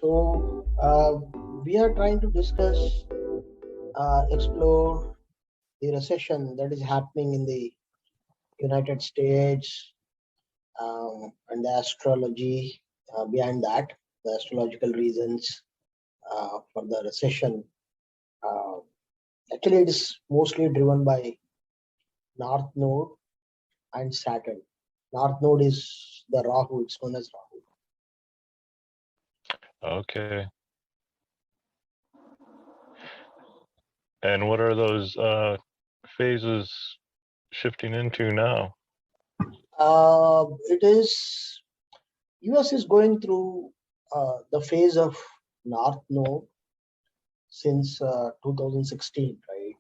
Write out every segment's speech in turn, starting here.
So we are trying to discuss, explore the recession that is happening in the United States, and the astrology behind that, the astrological reasons for the recession. Uh, Actually, it is mostly driven by North Node and Saturn. North Node is the Rahu, it's known as Rahu. Okay. And what are those phases shifting into now? It is, US is going through the phase of North Node since 2016, right?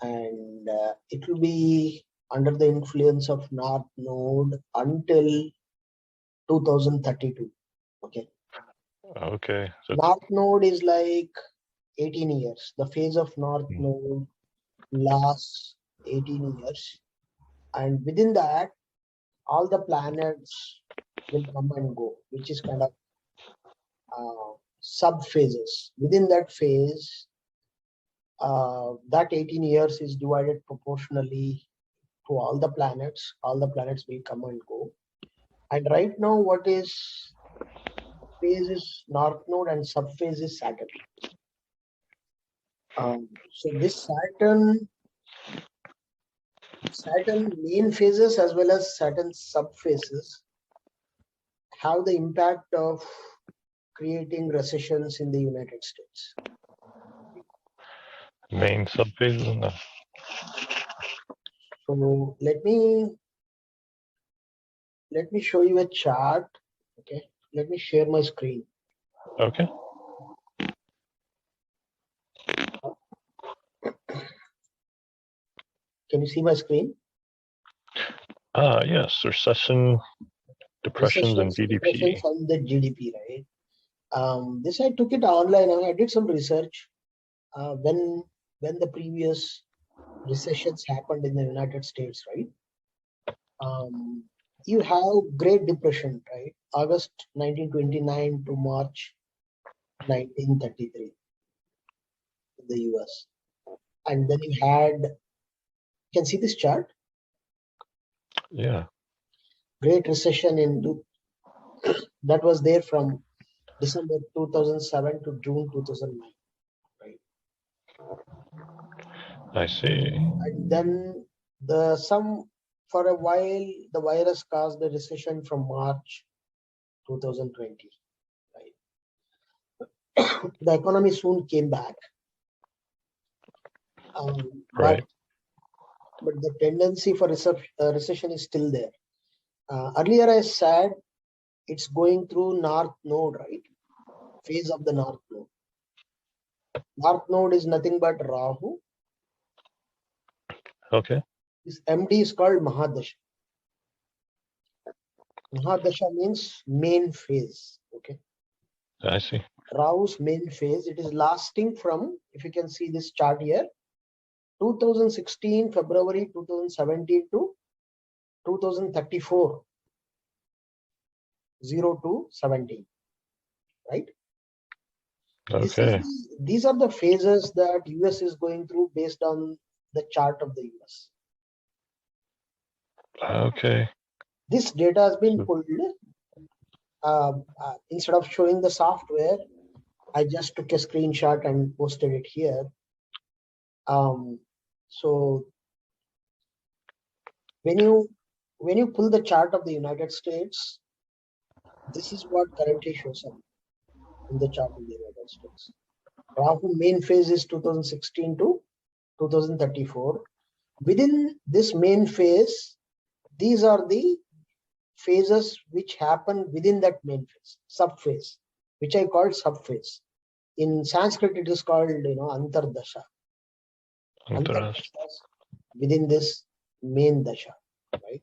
And it will be under the influence of North Node until 2032. Okay. Okay. So North Node is like 18 years. The phase of North Node lasts 18 years. And within that, all the planets will come and go, which is kind of sub phases. Within that phase, that 18 years is divided proportionally to all the planets. All the planets will come and go. And right now, what is phase is North Node and subphase is Saturn. So this Saturn main phases as well as Saturn subphases have the impact of creating recessions in the United States. main subphases. So let me show you a chart. Okay, let me share my screen. Okay. Can you see my screen? Yes, recession, depressions, and GDP. Depressions on the GDP, right? This I took it online. I did some research when the previous recessions happened in the United States, right? You have Great Depression, right? August 1929 to March 1933 in the US. And then you had, you can see this chart? Yeah. Great Recession that was there from December 2007 to June 2009, right? I see. And then for a while, the virus caused a recession from March 2020, right? The economy soon came back. Right. But the tendency for recession is still there. Earlier I said it's going through North Node, right? Phase of the North Node. North Node is nothing but Rahu. Okay. This MD is called Mahadasha. Mahadasha means main phase. Okay. I see. Rahu's main phase, it is lasting from, if you can see this chart here, 2016 February 2017 to 2034 02/17, right? Okay. These are the phases that US is going through based on the chart of the US. Okay. This data has been pulled. Instead of showing the software, I just took a screenshot and posted it here. So when you pull the chart of the United States, this is what currently shows up in the chart of the United States. Rahu main phase is 2016 to 2034. Within this main phase, these are the phases which happen within that main phase, subphase, which I called subphase. In Sanskrit, it is called, Antardasha. Antardasha within this main dasha, right?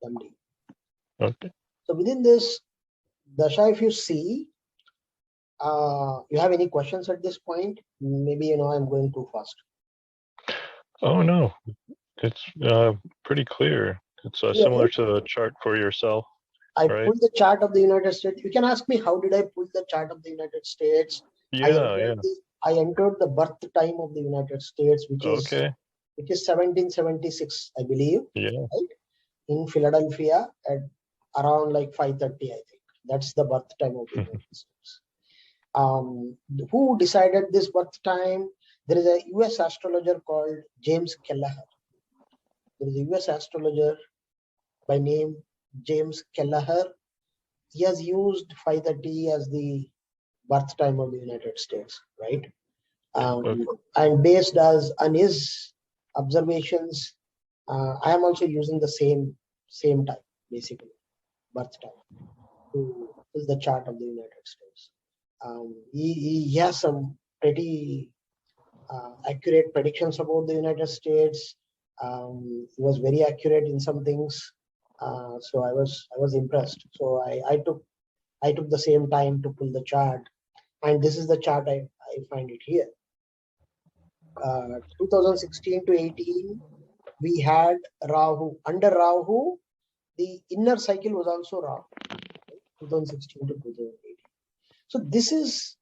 MD. Okay. So within this dasha, if you see, you have any questions at this point? Maybe I'm going too fast. Oh no, it's pretty clear. It's similar to the chart for yourself. I Right. pulled the chart of the United States. You can ask me how did I pull the chart of the United States? Yeah. I entered the birth time of the United States, which is Okay. 1776, I believe, Yeah. right? In Philadelphia at around like 5:30, I think. That's the birth time of the United States. Who decided this birth time? There is a US astrologer called James Kelleher. There is a US astrologer by name James Kelleher. He has used 5:30 as the birth time of the United States, right? Okay. And based on his observations, I am also using the same time, basically, birth time, to pull the chart of the United States. He has some pretty accurate predictions about the United States. He was very accurate in some things, so I was impressed. So I took the same time to pull the chart, and this is the chart I find it here. 2016 to 18, we had Rahu. Under Rahu, the inner cycle was also Rahu, 2016 to 2018. So this is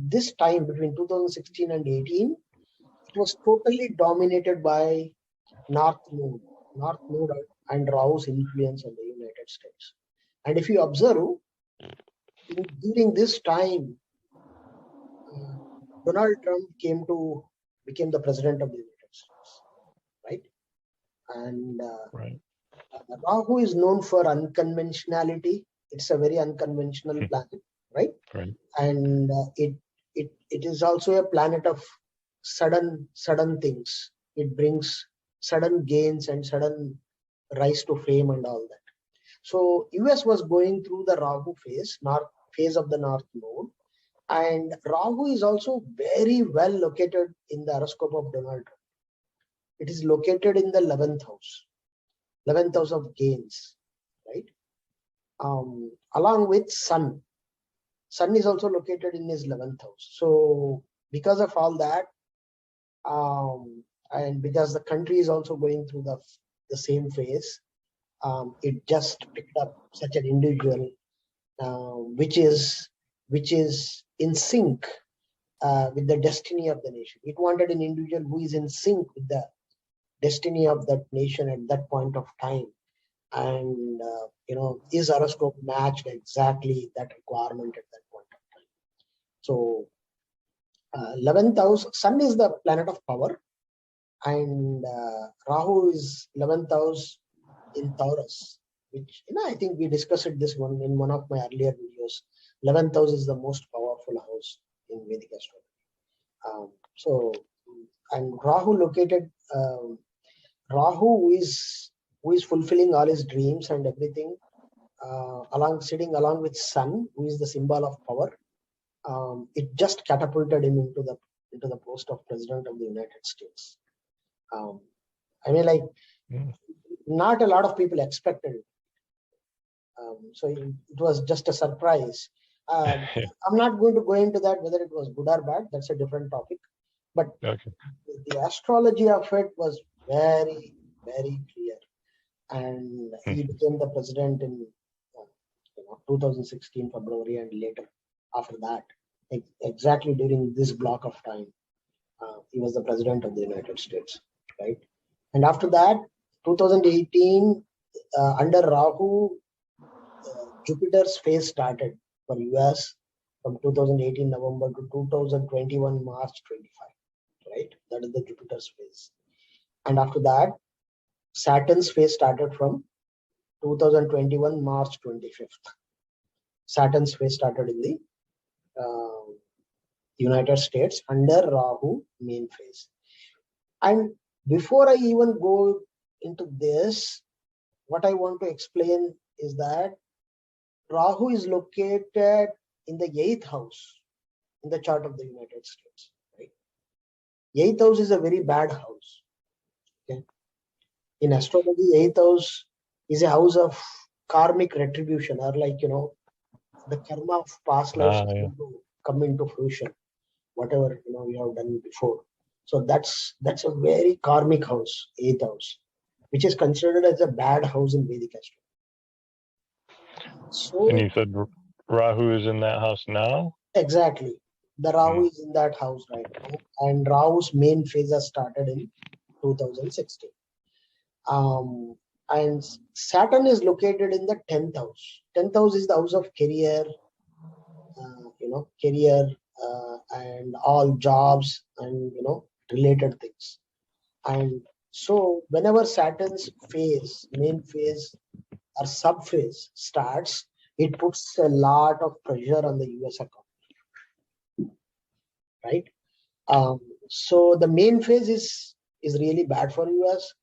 this time between 2016 and 18, it was totally dominated by North Node and Rahu's influence on the United States. And if you observe, during this time, Donald Trump became the president of the United States, right? And Right. Rahu is known for unconventionality. It's a very unconventional planet, right? Right. And it is also a planet of sudden things. It brings sudden gains and sudden rise to fame and all that. So US was going through the Rahu phase of the North Node, and Rahu is also very well located in the horoscope of Donald Trump. It is located in the 11th house of gains, right? Along with Sun. Sun is also located in his 11th house. So because of all that, and because the country is also going through the same phase, it just picked up such an individual, which is in sync with the destiny of the nation. It wanted an individual who is in sync with the destiny of that nation at that point of time. And his horoscope matched exactly that requirement at that point of time. So 11th house, Sun is the planet of power, and Rahu is 11th house in Taurus, which I think we discussed this one in one of my earlier videos. 11th house is the most powerful house in Vedic astrology. And Rahu located Rahu who is fulfilling all his dreams and everything, sitting along with Sun, who is the symbol of power. It just catapulted him into the post of president of the United States. Not a lot of people expected it. So it was just a surprise. I'm not going to go into that, whether it was good or bad. That's a different topic. But Okay. the astrology of it was very, very clear. And he became the president in 2016 February, and later after that, exactly during this block of time, he was the president of the United States, right? And after that, 2018, under Rahu, Jupiter's phase started for US from 2018 November to 2021 March 25, right? That is the Jupiter's phase. And after that, Saturn's phase started from 2021 March 25th. Saturn's phase started in the United States under Rahu main phase. And before I even go into this, what I want to explain is that Rahu is located in the 8th house in the chart of the United States, right? 8th house is a very bad house. Okay? In astrology, 8th house is a house of karmic retribution, or the karma of past lives is going to come into fruition, whatever you have done before. So that's a very karmic house, 8th house, which is considered as a bad house in Vedic astrology. So And you said Rahu is in that house now? exactly, the Rahu is in that house right now, and Rahu's main phase has started in 2016. And Saturn is located in the 10th house. 10th house is the house of career, career and all jobs and related things. And so whenever Saturn's phase, main phase or subphase starts, it puts a lot of pressure on the US economy, right? So the main phase is really bad for US,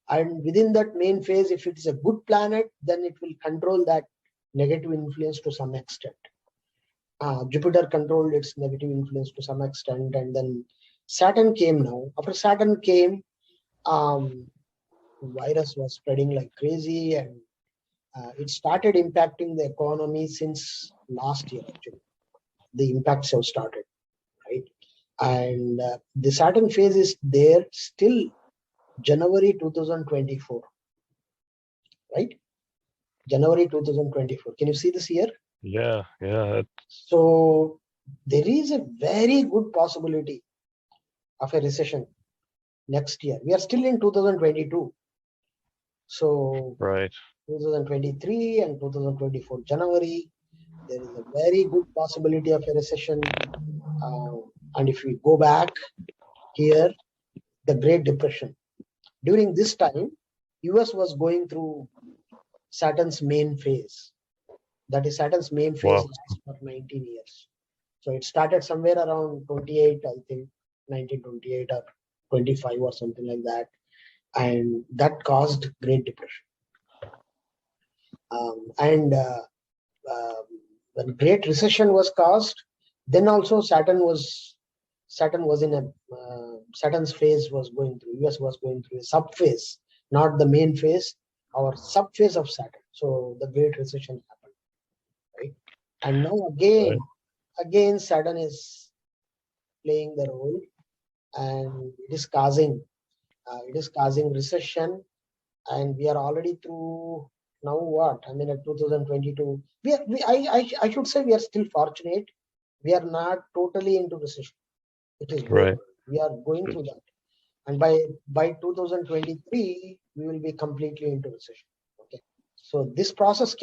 and within that main phase, if it is a good planet, then it will control that negative influence to some extent. Jupiter controlled its negative influence to some extent, and then Saturn came now. After Saturn came, virus was spreading like crazy, and it started impacting the economy since last year. Actually, the impacts have started, right? And the Saturn phase is there still January 2024, right? January 2024. Can you see this year? Yeah. So there is a very good possibility of a recession next year. We are still in 2022. So Right. 2023 and 2024 January, there is a very good possibility of a recession. And if we go back here, the Great Depression. During this time, US was going through Saturn's main phase. That is, Saturn's main phase lasts for 19 years. So it started somewhere around 28, I think, 1928 or 25 or something like that. And that caused Great Depression. And when Great Recession was caused, then also Saturn's phase was going through, US was going through a sub-phase, not the main phase, our sub-phase of Saturn. So the Great Recession happened, right? And now again Saturn is playing the role, and it is causing recession, and we are already through now what? I mean, at 2022, I should say we are still fortunate. We are not totally into recession. It is good. Right. We are going through that. And by 2023, we will be completely into recession. Okay. So this process,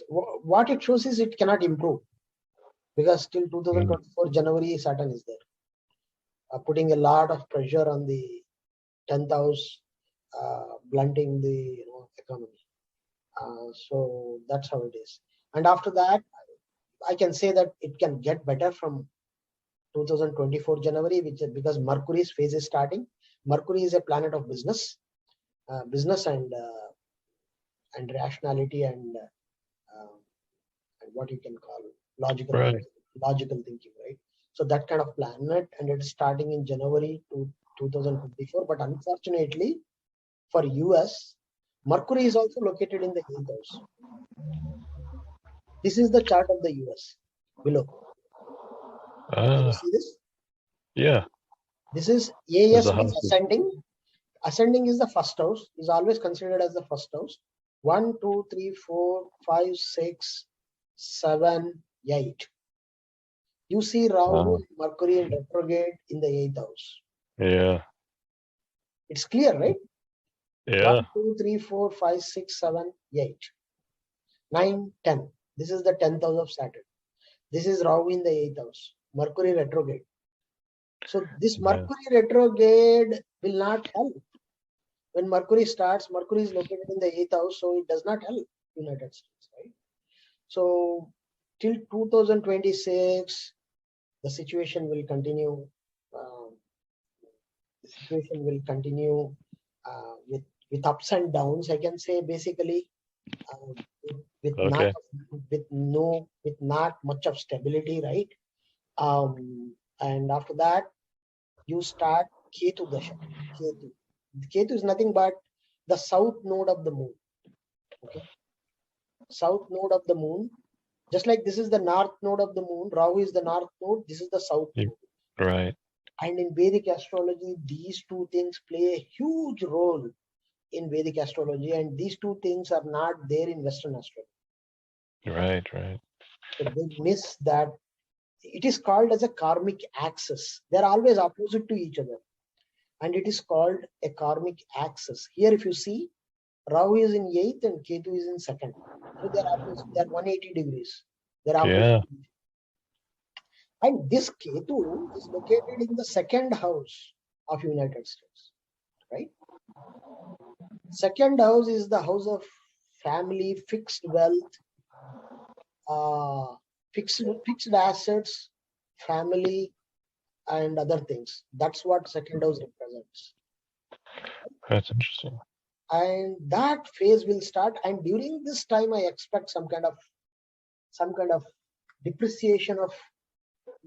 what it shows is it cannot improve, because till 2024 January, Saturn is there, putting a lot of pressure on the 10th house, blunting the economy. So that's how it is. And after that, I can say that it can get better from 2024 January, because Mercury's phase is starting. Mercury is a planet of business and rationality and what you can call logical thinking, right? So that kind of planet, and it's starting in January 2024. But unfortunately for US, Mercury is also located in the 8th house. This is the chart of the US below. Can you see this? Yeah. This is AS means ascending. Ascending is the first house, is always considered as the first house. 1, 2, 3, 4, 5, 6, 7, 8. You see Rahu and Mercury in retrograde in the 8th house. Yeah. It's clear, right? Yeah. 1, 2, 3, 4, 5, 6, 7, 8. 9, 10. This is the 10th house of Saturn. This is Rahu in the 8th house. Mercury retrograde. So this Mercury retrograde will not help. When Mercury starts, Mercury is located in the 8th house, so it does not help United States, right? So till 2026, the situation will continue. With ups and downs. I can say basically with not much of stability, right? And after that, you start Ketu Dasha. Ketu is nothing but the south node of the moon. Okay, south node of the moon. Just like this is the north node of the moon, Rahu is the north node. This is the south node. Right. And in Vedic astrology, these two things play a huge role in Vedic astrology, and these two things are not there in Western astrology. Right, right. So they miss that. It is called as a karmic axis. They're always opposite to each other, and it is called a karmic axis. Here, if you see, Rahu is in 8th and Ketu is in 2nd. So they're opposite. They're 180 degrees. They're opposite. Yeah. And this Ketu is located in the 2nd house of United States, right? 2nd house is the house of family, fixed wealth, fixed assets, family, and other things. That's what 2nd house represents. That's interesting. And that phase will start. And during this time, I expect some kind of depreciation of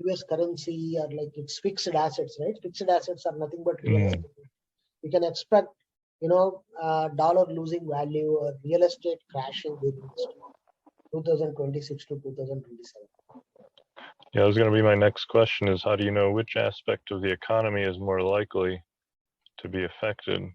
US currency, or like its fixed assets, right? Fixed assets are nothing but real estate. You can expect, dollar losing value or real estate crashing during this time, 2026 to 2027. Yeah, that was going to be my next question is how do you know which aspect of the economy is more likely to be affected?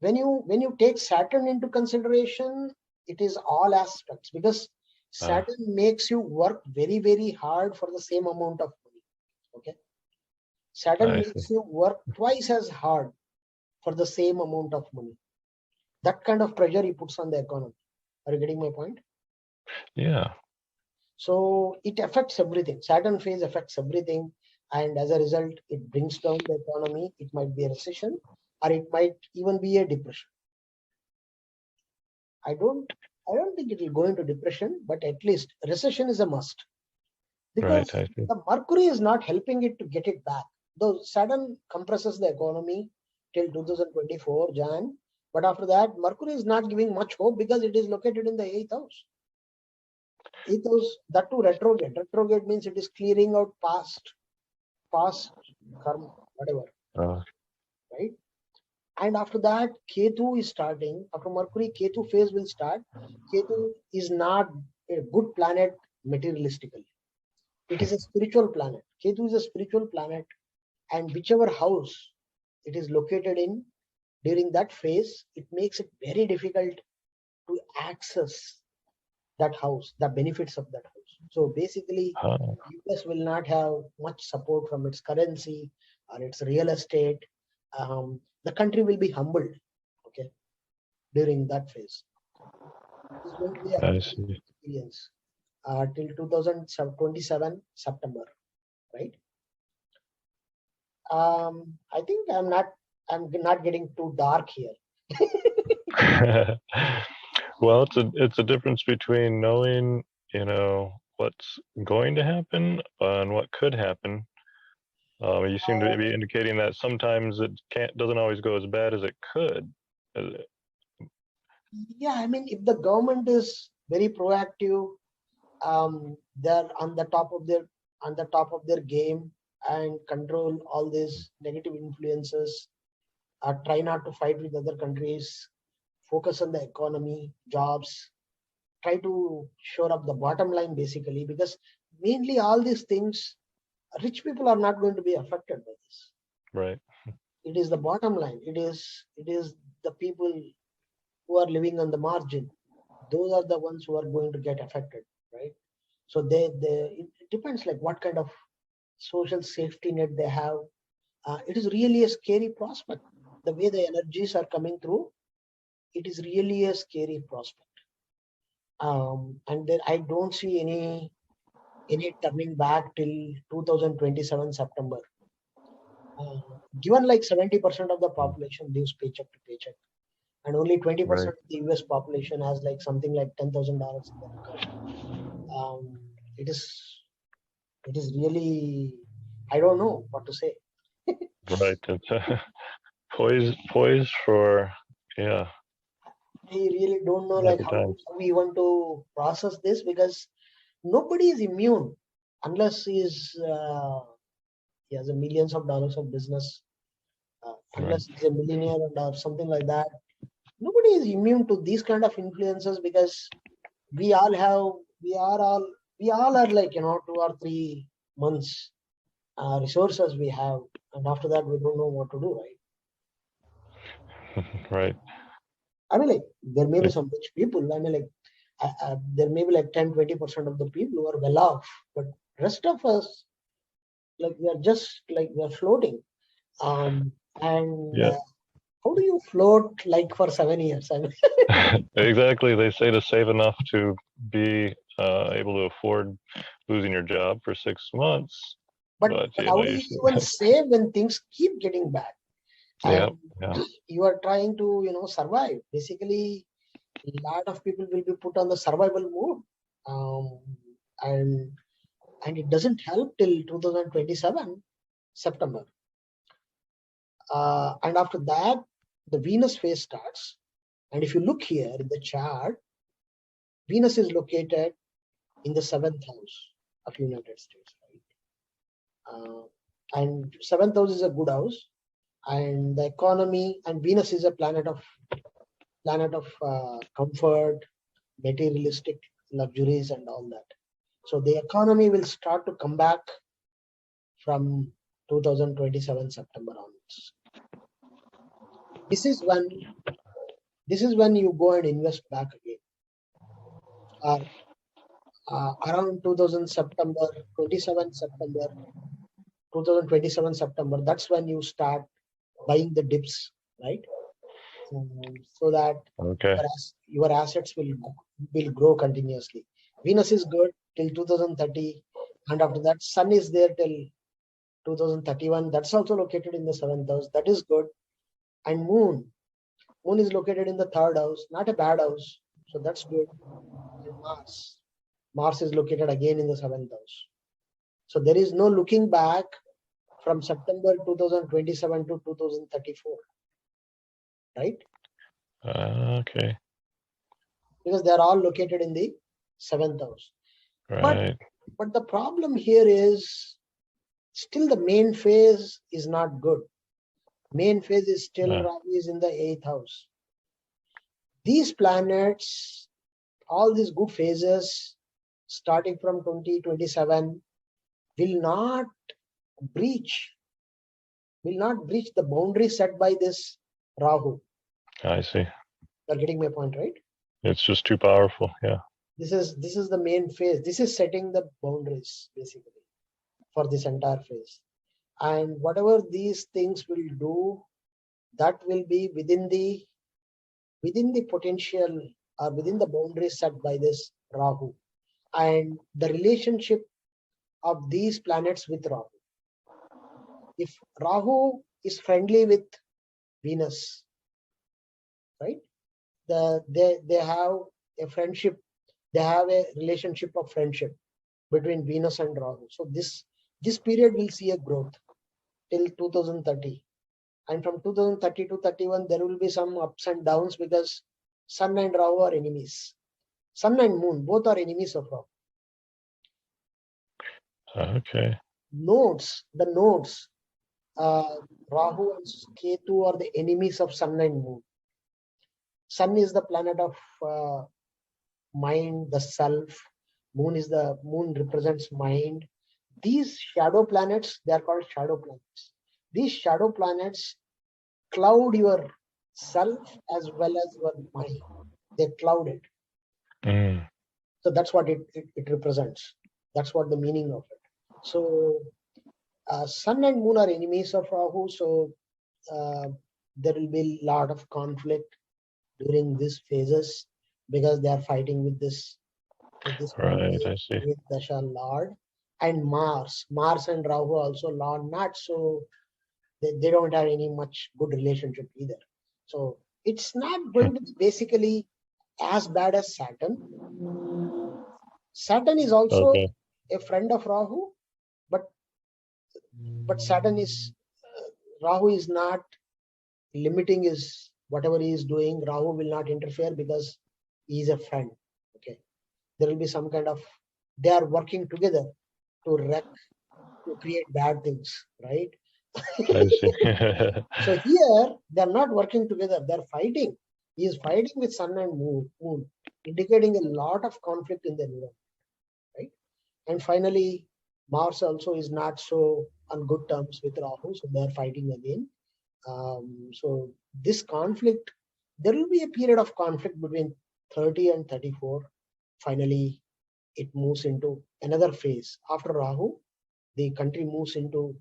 When you take Saturn into consideration, it is all aspects, because Saturn makes you work very, very hard for the same amount of money. Okay. Saturn makes you work twice as hard for the same amount of money. That kind of pressure he puts on the economy. Are you getting my point? Yeah. So it affects everything. Saturn phase affects everything. And as a result, it brings down the economy. It might be a recession, or it might even be a depression. I don't think it will go into depression, but at least recession is a must. Because the Mercury is not helping it to get it back. Though Saturn compresses the economy till 2024 Jan, but after that, Mercury is not giving much hope because it is located in the 8th house. 8th house, that too retrograde. Retrograde means it is clearing out past karma, whatever. Right? And after that, Ketu is starting. After Mercury, Ketu phase will start. Ketu is not a good planet materialistically. It is a spiritual planet. Ketu is a spiritual planet, and whichever house it is located in during that phase, it makes it very difficult to access that house, the benefits of that house. So basically, US will not have much support from its currency or its real estate. The country will be humbled, okay, during that phase. It is going to be a experience till 2027 September, right? I think I'm not getting too dark here. Well, it's a difference between knowing, what's going to happen and what could happen. You seem to be indicating that sometimes it doesn't always go as bad as it could. Yeah, I mean, if the government is very proactive, they're on the top of their game and control all these negative influences. Try not to fight with other countries. Focus on the economy, jobs. Try to shore up the bottom line, basically, because mainly all these things, rich people are not going to be affected by this. Right. It is the bottom line. It is the people who are living on the margin. Those are the ones who are going to get affected, right? So it depends like what kind of social safety net they have. It is really a scary prospect. The way the energies are coming through, it is really a scary prospect. And then I don't see any turning back till 2027 September. Given like 70% of the population lives paycheck to paycheck, and only 20% of the US population has like something like $10,000 in their account. It is really, I don't know what to say. Right. It's poised for, yeah. I really don't know like how we want to process this, because nobody is immune unless he has a millions of dollars of business, unless he's a millionaire or something like that. Nobody is immune to these kind of influences, because we all are like 2 or 3 months resources we have, and after that we don't know what to do, right? Right. I mean, like, there may be some rich people. I mean, like, there may be like 10-20% of the people who are well off, but rest of us, like, we are just like we are floating. And Yeah. how do you float like for 7 years? I mean, Exactly. They say to save enough to be able to afford losing your job for 6 months. but But you how know, do you even save when things keep getting bad? yeah, And yeah. you are trying to, survive. Basically, a lot of people will be put on the survival mode, um, and it doesn't help till 2027 September. And after that, the Venus phase starts. And if you look here in the chart, Venus is located in the 7th house of United States, right? And 7th house is a good house, and the economy, and Venus is a planet of comfort, materialistic luxuries, and all that. So the economy will start to come back from 2027 September onwards. This is when you go and invest back again. Around 2000 September, 27 September, 2027 September, that's when you start buying the dips, right? So that Okay. your assets will grow continuously. Venus is good till 2030, and after that, Sun is there till 2031. That's also located in the 7th house. That is good. And Moon is located in the 3rd house, not a bad house. So that's good. And Mars is located again in the 7th house. So there is no looking back from September 2027 to 2034, right? Okay. Because they are all located in the 7th house. Right. But the problem here is still the main phase is not good. Main phase is still Rahu is in the 8th house. These planets, all these good phases, starting from 2027, will not breach the boundary set by this Rahu. I see. You're getting my point, right? It's just too powerful. Yeah. This is the main phase. This is setting the boundaries basically for this entire phase. And whatever these things will do, that will be within the potential or within the boundaries set by this Rahu. And the relationship of these planets with Rahu. If Rahu is friendly with Venus, right? They have a friendship, they have a relationship of friendship between Venus and Rahu. So this period will see a growth till 2030. And from 2030 to 31, there will be some ups and downs because Sun and Rahu are enemies. Sun and Moon, both are enemies of Rahu. Okay. The nodes, Rahu and Ketu are the enemies of Sun and Moon. Sun is the planet of mind, the self. Moon represents mind. These shadow planets, they are called shadow planets. These shadow planets cloud your self as well as your mind. They cloud it. So that's what it represents. That's what the meaning of it. So Sun and Moon are enemies of Rahu. So there will be a lot of conflict during these phases because they are fighting with this Right, I see. with Dasha Lord. And Mars and Rahu also Lord, not so they don't have any much good relationship either. So it's not going to be basically as bad as Saturn. Saturn is also a friend of Rahu, but Saturn is Rahu is not limiting his whatever he is doing. Rahu will not interfere because he is a friend. Okay, there will be some kind of they are working together to create bad things, right? I see. So here they are not working together; they are fighting. He is fighting with Sun and Moon, indicating a lot of conflict in the environment, right? And finally, Mars also is not so on good terms with Rahu, so they are fighting again. So this conflict, there will be a period of conflict between 30 and 34. Finally, it moves into another phase. After Rahu, the country moves into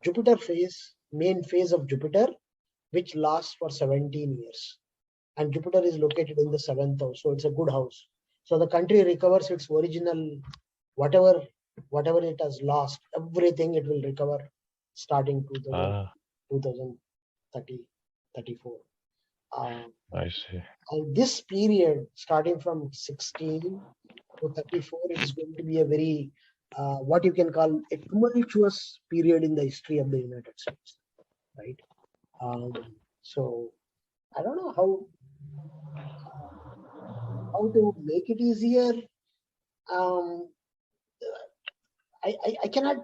Jupiter phase, main phase of Jupiter, which lasts for 17 years. And Jupiter is located in the 7th house, so it's a good house. So the country recovers its original, whatever it has lost, everything it will recover starting 2030, 34. I see. And this period, starting from 16 to 34, it is going to be a very, what you can call a tumultuous period in the history of the United States, right? So I don't know how to make it easier. Um, I cannot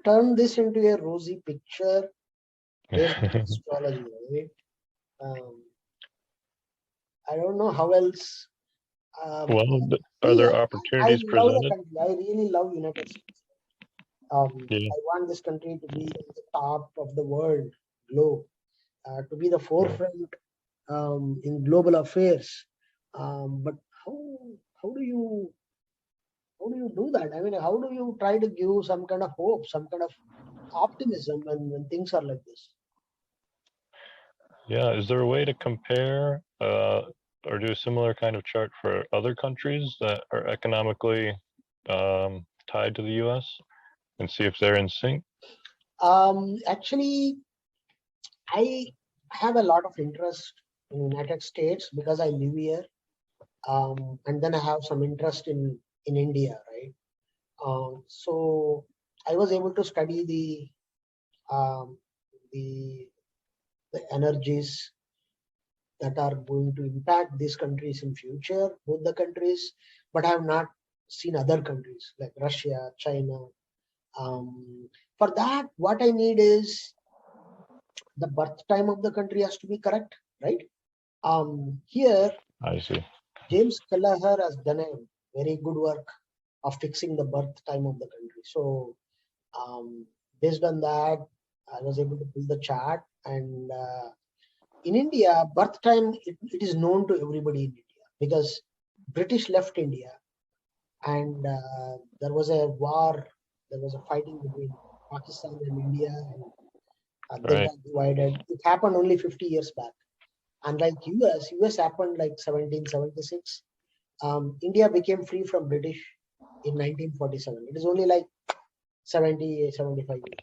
turn this into a rosy picture based on astrology, right? I don't know how else. Well, are See, there I opportunities love the presented? country. I really love United States. Yeah. I want this country to be at the top of the world globe, to be the forefront in global affairs. But how how do you do that? I mean, how do you try to give some kind of hope, some kind of optimism when things are like this? Yeah. Is there a way to compare or do a similar kind of chart for other countries that are economically tied to the U.S. and see if they're in sync? Actually, I have a lot of interest in United States because I live here, and then I have some interest in India, right? So I was able to study um, the the energies that are going to impact these countries in future, both the countries, but I have not seen other countries like Russia, China. For that, what I need is the birth time of the country has to be correct, right? Here, I see. James Kelleher has done a very good work of fixing the birth time of the country. So, based on that, I was able to pull the chart. And in India, birth time, it is known to everybody in India because British left India and there was a war, there was a fighting between Pakistan and India, and they Right. got divided. It happened only 50 years back. Unlike US happened like 1776. India became free from British in 1947. It is only like 70, 75 years.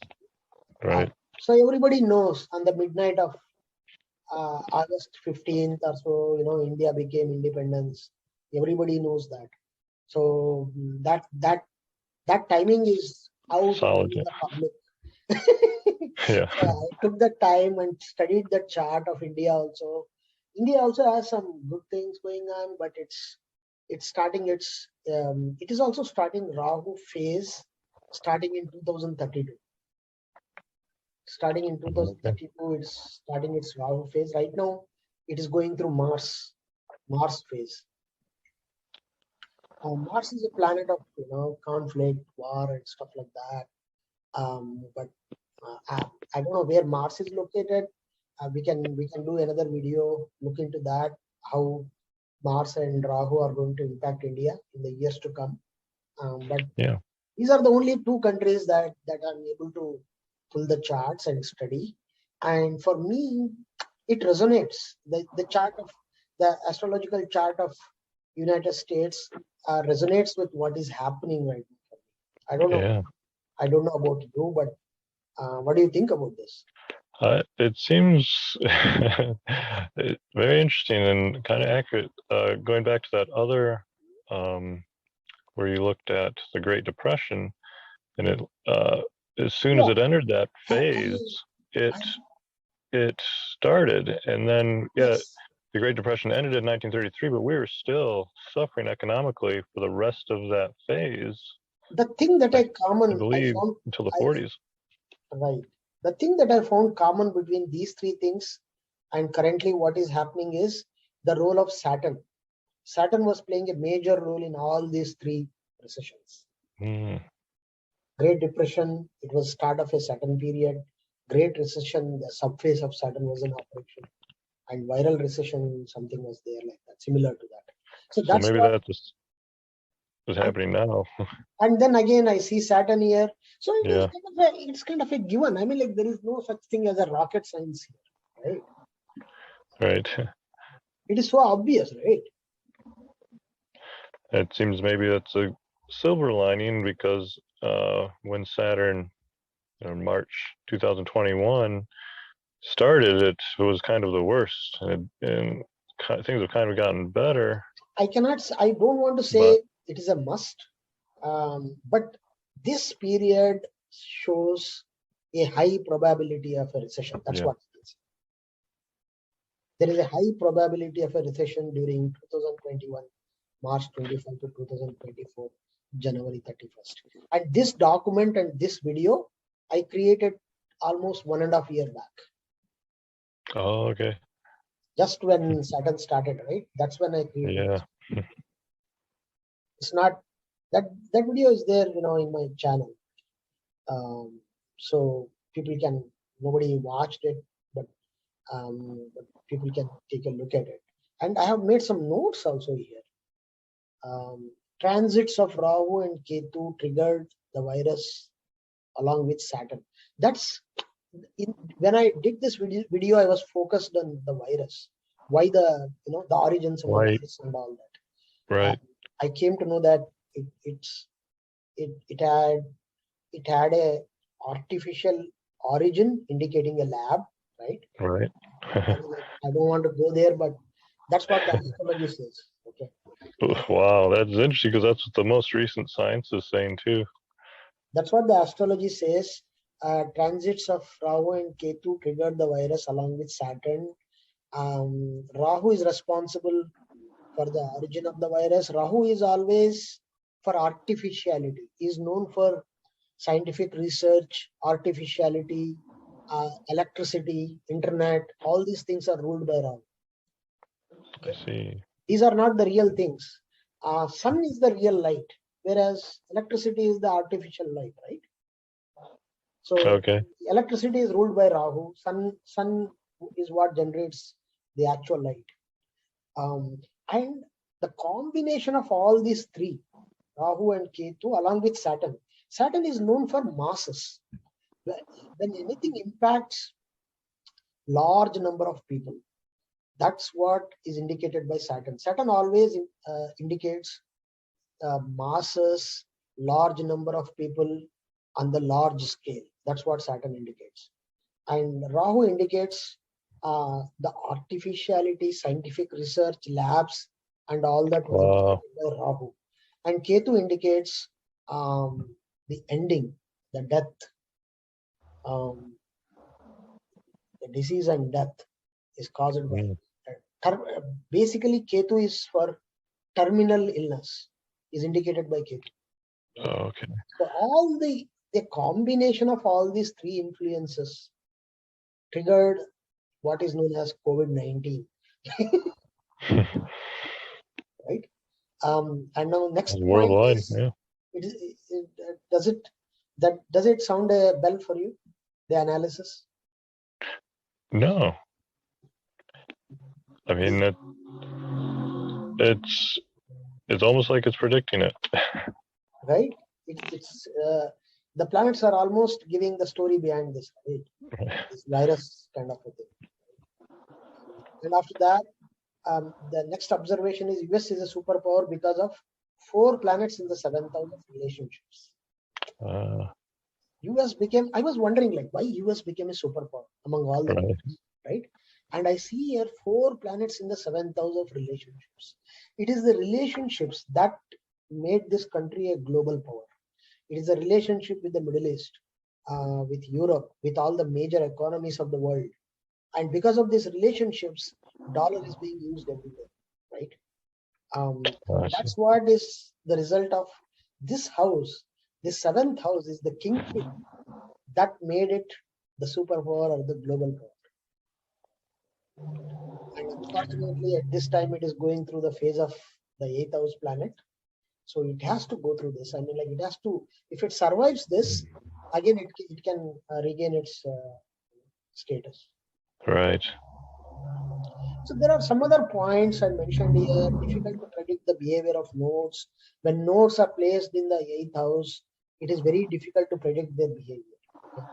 Right. So everybody knows on the midnight of August 15th or so, India became independence. Everybody knows that. So that timing is out Solid. in the public. Yeah. So I took the time and studied the chart of India also. India also has some good things going on, but it's starting it is also starting Rahu phase starting in 2032. Starting in Okay. 2032, it's starting its Rahu phase. Right now, it is going through Mars phase. Mars is a planet of conflict, war, and stuff like that. But I don't know where Mars is located. We can do another video, look into that, how Mars and Rahu are going to impact India in the years to come. But Yeah. these are the only two countries that I'm able to pull the charts and study. And for me, it resonates. The chart of the astrological chart of United States resonates with what is happening right now. I don't know. Yeah. I don't know about you, but what do you think about this? It seems very interesting and kind of accurate. Going back to that other where you looked at the Great Depression, and it as soon as Yeah, it entered that phase, it I it started, and then yes. the Great Depression ended in 1933, but we were still suffering economically for the rest of that phase. The thing that I I believe found until the I 40s. right. The thing that I found common between these three things and currently what is happening is the role of Saturn. Saturn was playing a major role in all these three recessions. Mm, Great Depression, it was start of a Saturn period. Great Recession, the subphase of Saturn was in operation. And viral recession, something was there like that, similar to that. So So that's maybe what. that is happening now. And then again, I see Saturn here. So Yeah. it's kind of a given. I mean, like there is no such thing as a rocket science here, right? Right. It is so obvious, right? It seems maybe that's a silver lining because when Saturn in March 2021 started, it was kind of the worst, and things have kind of gotten better. I don't want to say it is a must, but this period shows a high probability of a recession. That's what it is. There is a high probability of a recession during 2021, March 25 to 2024, January 31st. And this document and this video, I created almost 1.5 years back. Oh, okay. Just when Saturn started, right? That's when I created this. It's not that video is there, in my channel. So nobody watched it, but people can take a look at it. And I have made some notes also here. Transits of Rahu and Ketu triggered the virus along with Saturn. When I did this video, I was focused on the virus. Why the origins of the virus and all that. Right. I came to know that it had a artificial origin indicating a lab, right? Right. I don't want to go there, but that's what the astrology says. Okay. Wow, that's interesting because that's what the most recent science is saying too. That's what the astrology says. Transits of Rahu and Ketu triggered the virus along with Saturn. Rahu is responsible for the origin of the virus. Rahu is always for artificiality. He is known for scientific research, artificiality, electricity, internet. All these things are ruled by Rahu. Okay. I see. These are not the real things. Sun is the real light, whereas electricity is the artificial light, right? So electricity is ruled by Rahu. Sun is what generates the actual light. And the combination of all these three, Rahu and Ketu, along with Saturn. Saturn is known for masses. When anything impacts large number of people, that's what is indicated by Saturn. Saturn always indicates masses, large number of people on the large scale. That's what Saturn indicates. And Rahu indicates the artificiality, scientific research, labs, and all that was indicated by Rahu. And Ketu indicates the ending, the death, the disease and death is caused by. Basically, Ketu is for terminal illness, is indicated by Ketu. Okay. So all the combination of all these three influences triggered what is known as COVID-19. Right? And now next worldwide. Point is, does it sound a bell for you? The analysis? No. I mean, it's almost like it's predicting it. Right? It's the planets are almost giving the story behind this, right? This virus kind of a thing. And after that, the next observation is US is a superpower because of 4 planets in the 7th house of relationships. US became, I was wondering like why US became a superpower among all the planets, right? And I see here 4 planets in the 7th house of relationships. It is the relationships that made this country a global power. It is a relationship with the Middle East, with Europe, with all the major economies of the world. And because of these relationships, dollar is being used everywhere, right? That's what is the result of this house. This 7th house is the kingpin that made it the superpower or the global power. And unfortunately, at this time, it is going through the phase of the 8th house planet. So it has to go through this. I mean, like it has to. If it survives this, again, it can regain its status. Right. So there are some other points I mentioned here. Difficult to predict the behavior of nodes. When nodes are placed in the 8th house, it is very difficult to predict their behavior. Okay.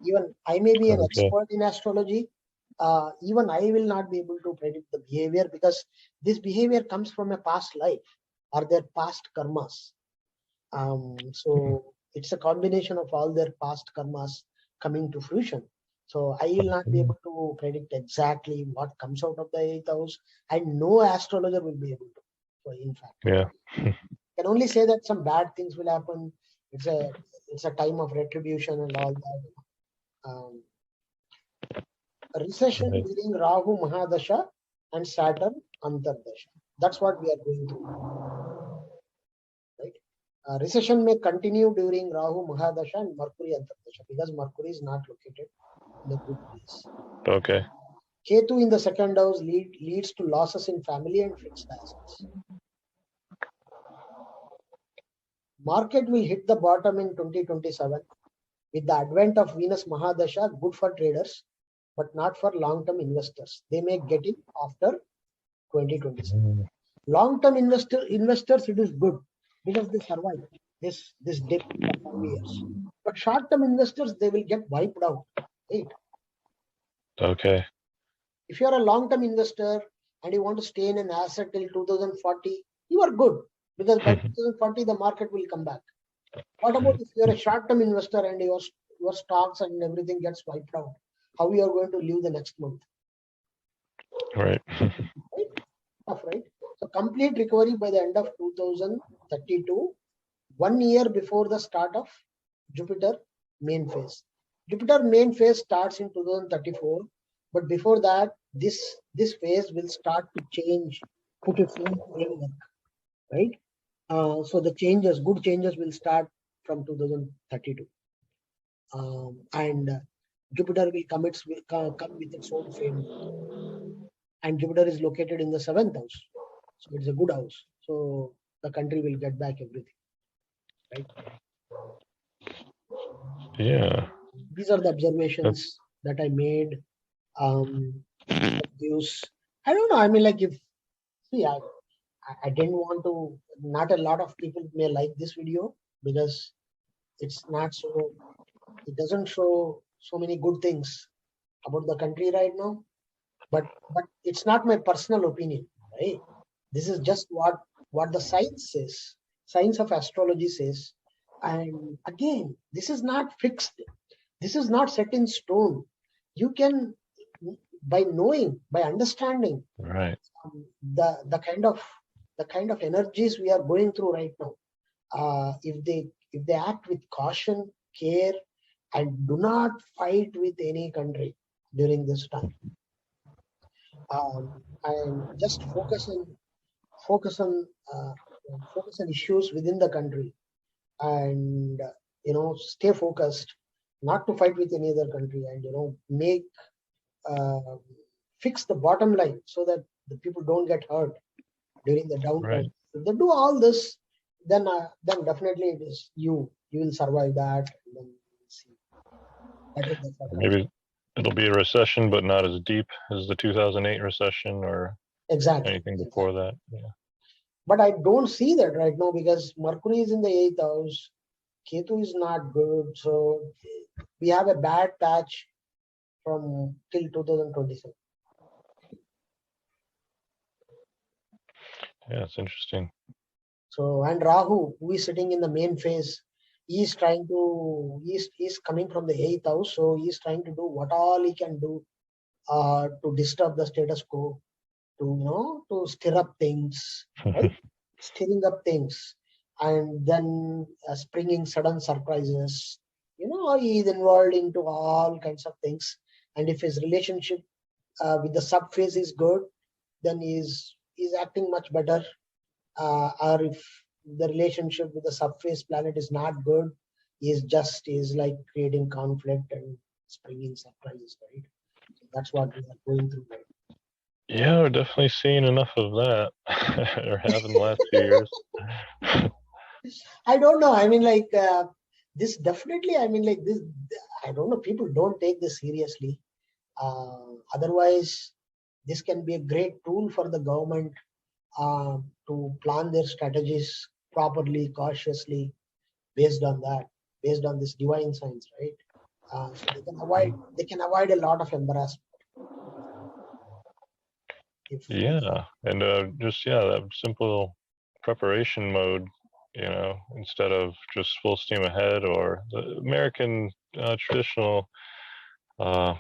Even I may be an expert in astrology. Even I will not be able to predict the behavior, because this behavior comes from a past life or their past karmas. So it's a combination of all their past karmas coming to fruition. So I will not be able to predict exactly what comes out of the 8th house, and no astrologer will be able to. So in fact, Yeah. I can only say that some bad things will happen. It's a time of retribution and all that. A recession Right. during Rahu Mahadasha and Saturn Antardasha. That's what we are going through, right? Recession may continue during Rahu Mahadasha and Mercury Antardasha, because Mercury is not located in a good place. Okay. Ketu in the second house leads to losses in family and fixed assets. Market will hit the bottom in 2027 with the advent of Venus Mahadasha, good for traders, but not for long-term investors. They may get in after 2027. Long-term investors, it is good because they survive this dip for 5 years. But short-term investors, they will get wiped out. Right? Okay. If you are a long-term investor and you want to stay in an asset till 2040, you are good, because by 2040 the market will come back. What about if you are a short-term investor and your stocks and everything gets wiped out? How you are going to live the next month? Right. Right? Tough, right? So complete recovery by the end of 2032, 1 year before the start of Jupiter main phase. Jupiter main phase starts in 2034, but before that, this phase will start to change, put its own framework, right? So the changes, good changes, will start from 2032, and Jupiter will come with its own framework, and Jupiter is located in the 7th house, so it's a good house. So the country will get back everything, right? Yeah. These are the observations that I made. Views. I don't know. I mean, like, I didn't want to. Not a lot of people may like this video, because it's not so. It doesn't show so many good things about the country right now. But it's not my personal opinion, right? This is just what the science says. Science of astrology says. And again, this is not fixed. This is not set in stone. You can, by knowing, by understanding, Right. the kind of energies we are going through right now. If they act with caution, care, and do not fight with any country during this time, and just focus on uh, focus on issues within the country, and stay focused, not to fight with any other country, and make fix the bottom line so that the people don't get hurt during the downturn. Right. If they do all this, then definitely it is you will survive that, and then see better the Maybe it'll be a recession, but not as deep as the 2008 recession or anything before that. Yeah. But I don't see that right now, because Mercury is in the 8th house, Ketu is not good, so we have a bad patch from till 2027. Yeah, it's interesting. So, and Rahu, who is sitting in the main phase, he's coming from the 8th house, so he's trying to do what all he can do to disturb the status quo, to stir up things, right? Stirring up things, and then springing sudden surprises. He's involved into all kinds of things, and if his relationship with the subphase is good, then he's acting much better. Or if the relationship with the subphase planet is not good, he's like creating conflict and springing surprises, right? So that's what we are going through right now. Yeah, we're definitely seeing enough of that, or have in the last few years. I don't know. I mean, like this definitely. I mean, like this. I don't know. People don't take this seriously. Otherwise, this can be a great tool for the government to plan their strategies properly, cautiously, based on that, based on this divine science, right? So they can avoid a lot of embarrassment if Yeah, and just that simple preparation mode, instead of just full steam ahead, or the American traditional uh,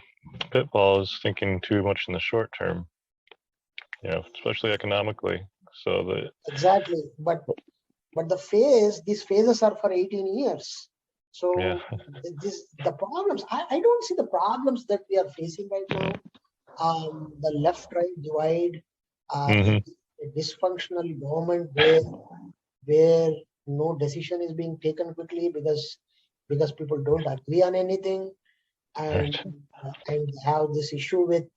pitfall is thinking too much in the short term, especially economically. So that exactly. But these phases are for 18 years. yeah, So the problems. I don't see the problems that we are facing right now. The left-right divide, hmm a dysfunctional government where no decision is being taken quickly because people don't agree on anything, and right, and have this issue with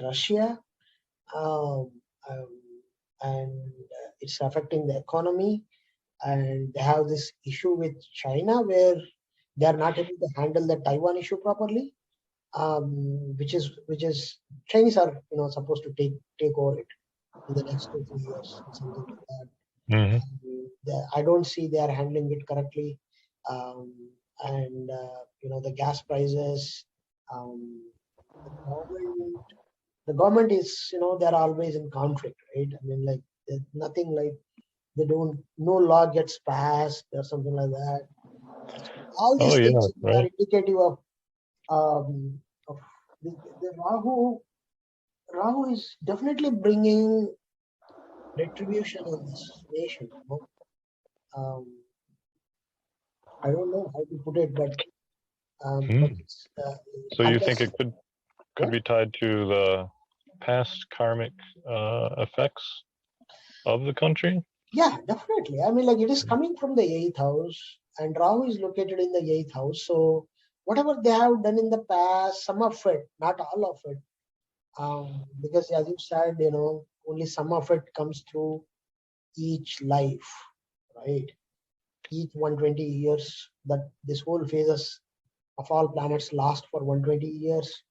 Russia, um, um, and it's affecting the economy, and they have this issue with China where they are not able to handle the Taiwan issue properly, which is Chinese are supposed to take over it in the next 2 3 years or something like that. hmm I don't see they are handling it correctly, um, and the gas prices. Um, the government, the government is they're always in conflict, right? I mean, like there's nothing like they don't no law gets passed or something like that. All Oh these yeah, things are right. indicative of the Rahu is definitely bringing retribution on this nation. Um, I don't know how to put it, but Hmm. it's So you think unless it could what? be tied to the past karmic effects of the country? Yeah, definitely. I mean, like it is coming from the eighth house, and Rahu is located in the eighth house. So whatever they have done in the past, some of it, not all of it, because as you said, only some of it comes through each life, right? Each 120 years that this whole phases of all planets last for 120 years.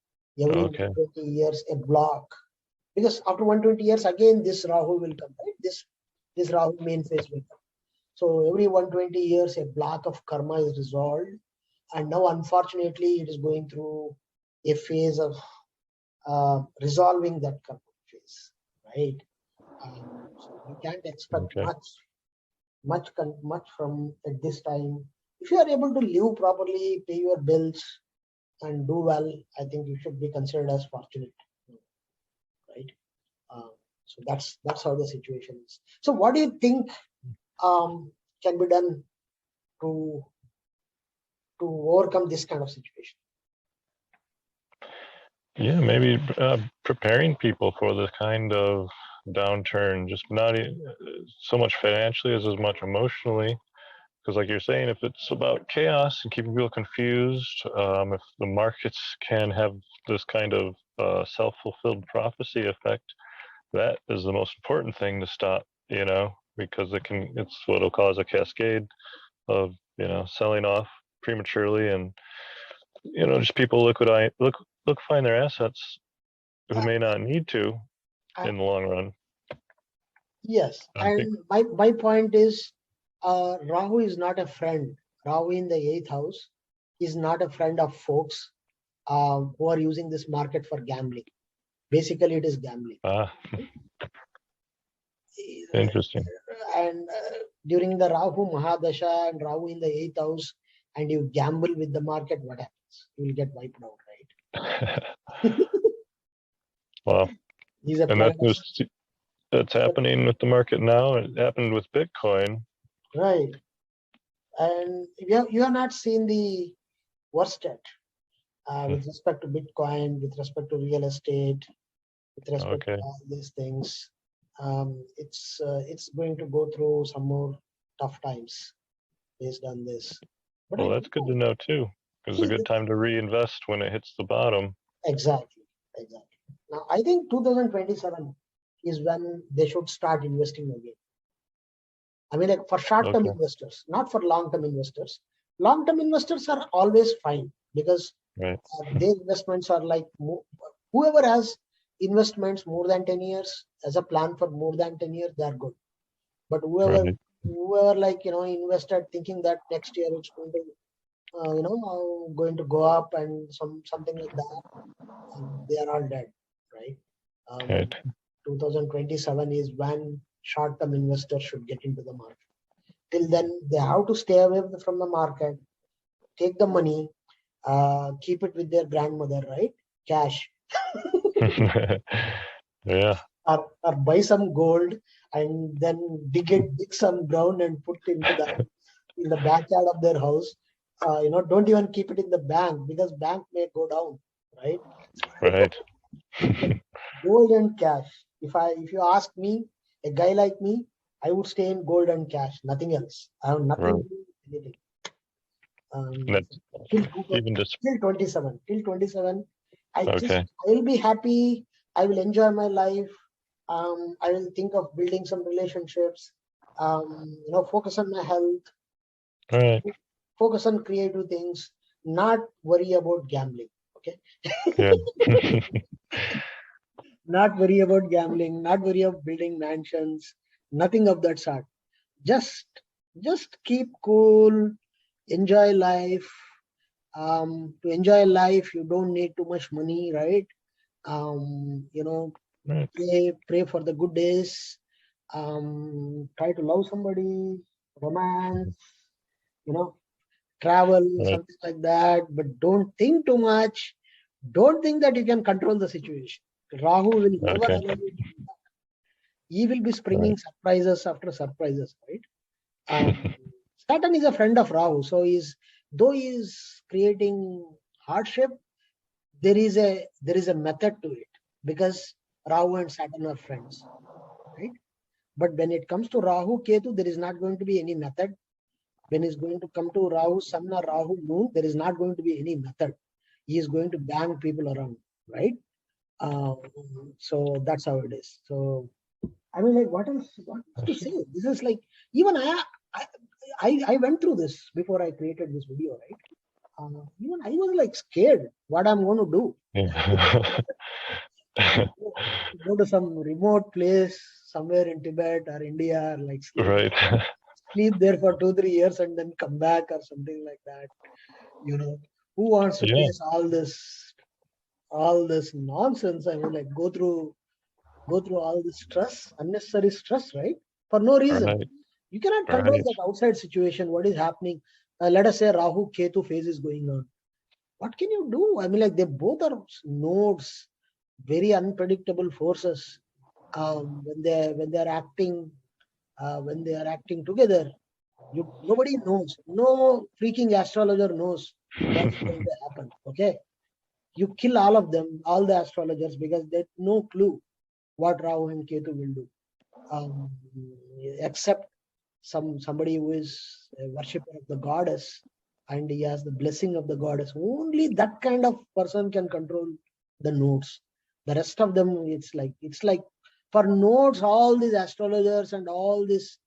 Every Okay. 120 years, a block. Because after 120 years, again, this Rahu will come, right? This Rahu main phase will come. So every 120 years, a block of karma is resolved. And now, unfortunately, it is going through a phase of resolving that karma phase, right? So we can't expect Okay. much from at this time. If you are able to live properly, pay your bills, and do well, I think you should be considered as fortunate, right? Um, so that's how the situation is. So what do you think can be done to to overcome this kind of situation? Yeah, maybe preparing people for this kind of downturn, just not so much financially as much emotionally. Because, like you're saying, if it's about chaos and keeping people confused, if the markets can have this kind of self-fulfilled prophecy effect, that is the most important thing to stop. Because it's what'll cause a cascade of selling off prematurely, and just people liquefying their assets who Uh, may not need to uh, in the long run. yes, I think. and my point is, Rahu is not a friend. Rahu in the eighth house is not a friend of folks who are using this market for gambling. Basically, it is gambling. Ah, Right? interesting. And during the Rahu Mahadasha and Rahu in the eighth house, and you gamble with the market, what happens? You will get wiped out, right? Wow. He's a And planet of that's happening with the market now. It happened with Bitcoin. right. And you have not seen the worst yet with respect to Bitcoin, with respect to real estate, with respect to Okay. all these things. It's going to go through some more tough times based on this. But I Well, don't that's good know. to know too, because it's See, a good time to reinvest when it hits the bottom. exactly, exactly. Now, I think 2027 is when they should start investing again. I mean, like for short-term Okay. investors, not for long-term investors. Long-term investors are always fine because Right. their investments are like whoever has investments more than 10 years as a plan for more than 10 years, they are good. But Right. whoever like, invested thinking that next year it's going to, going to go up and something like that, they are all dead, right? Right. 2027 is when short-term investors should get into the market. Till then, they have to stay away from the market, take the money, keep it with their grandmother, right? Cash, Yeah. or buy some gold and then dig some ground and put into in the backyard of their house. Don't even keep it in the bank because bank may go down, right? Right. Gold and cash. If you ask me, a guy like me, I would stay in gold and cash, nothing else. I have nothing Right. to do with anything. That's Till even just 27. okay. I will be happy. I will enjoy my life. I will think of building some relationships. Focus on my health. All right. Focus on creative things. Not worry about gambling. Okay. Good. Not worry about gambling. Not worry about building mansions. Nothing of that sort. Just just keep cool. Enjoy life. To enjoy life, you don't need too much money, right? um, you know, Right. pray for the good days. Try to love somebody, romance, you know, travel, Right. something like that. But don't think too much. Don't think that you can control the situation. Rahu will never Okay. allow you to do that. He will be Right. springing surprises after surprises, right? Saturn is a friend of Rahu, so though he is creating hardship, there is a method to it because Rahu and Saturn are friends, right? But when it comes to Rahu Ketu, there is not going to be any method. When it's going to come to Rahu Sun or Rahu Moon, there is not going to be any method. He is going to bang people around, right? Um, so that's how it is. So I mean, like, what else to say? This is like even I went through this before I created this video, right? Even I was like scared what I'm going to do. Yeah. Go to some remote place somewhere in Tibet or India, like Right. sleep there for 2-3 years and then come back or something like that. Who wants to Yeah. face all this nonsense? I mean, like go through all this stress, unnecessary stress, right? For no reason. Right. You cannot control Right. that outside situation. What is happening? Let us say Rahu Ketu phase is going on. What can you do? I mean, like they both are nodes, very unpredictable forces. When they are acting together, nobody knows. No freaking astrologer knows what's going to happen. Okay, you kill all of them, all the astrologers, because they have no clue what Rahu and Ketu will do, um, except somebody who is a worshipper of the goddess and he has the blessing of the goddess. Only that kind of person can control the nodes. The rest of them, it's like for nodes, all these astrologers and all these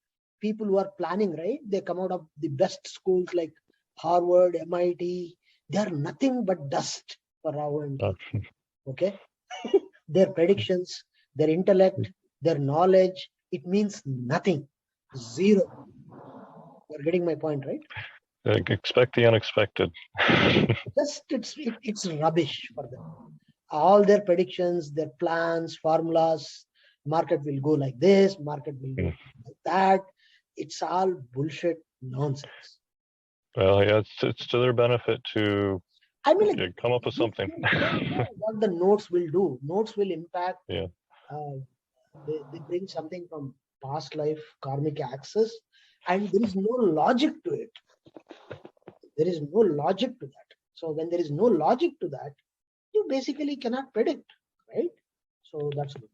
people who are planning, right? They come out of the best schools like Harvard, MIT. They are nothing but dust for Rahu and Oh, Ketu. Okay, their predictions, their intellect, their knowledge, it means nothing. Zero. You're getting my point, right? expect the unexpected. Just it's rubbish for them. All their predictions, their plans, formulas, market will go like this, market will go like that. It's all bullshit nonsense. Well, yeah, it's to their benefit to I mean, like come up with something. they don't know what the notes will do. Notes will impact. Yeah. Uh, they bring something from past life, karmic access, and there is no logic to it. There is no logic to that. So when there is no logic to that, you basically cannot predict, right? So that's what it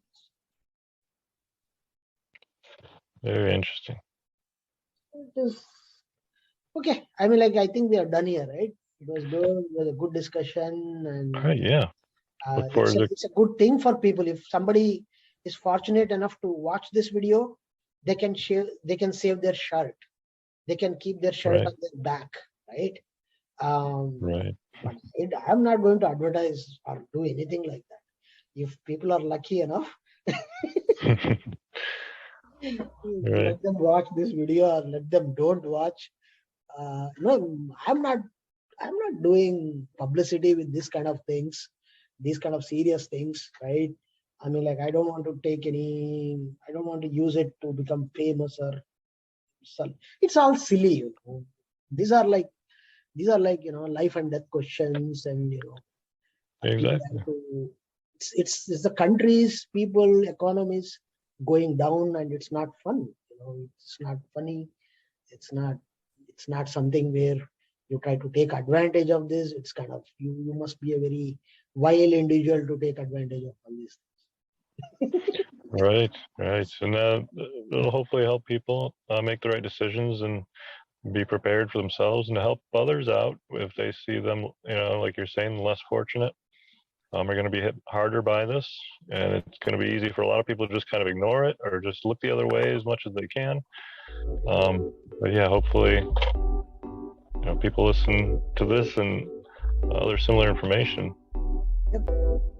Very interesting. is. It is okay. I mean, like I think we are done here, right? It was good. It was a good discussion, All and right. Yeah. Look forward to It's a good thing for people. If somebody is fortunate enough to watch this video, they can save their shirt. They can keep their shirt right, on their back, right? right. But I'm not going to advertise or do anything like that. If people are lucky enough, Right. let them watch this video or let them don't watch. No, I'm not doing publicity with this kind of things, these kind of serious things, right? I mean, like, I don't want to use it to become famous or it's all silly, These are like, life and death questions, and people Exactly. have to. It's the countries, people, economies going down, and it's not fun. It's not funny. It's not. It's not something where you try to take advantage of this. It's kind of you must be a very vile individual to take advantage of all these Right, right. And it'll hopefully help people make the right decisions and be prepared for themselves and to help others out if they see them, like you're saying, the less fortunate are going to be hit harder by this. And it's going to be easy for a lot of people to just kind of ignore it or just look the other way as much as they can. But yeah, hopefully, people listen to this and other similar information. things. Yep.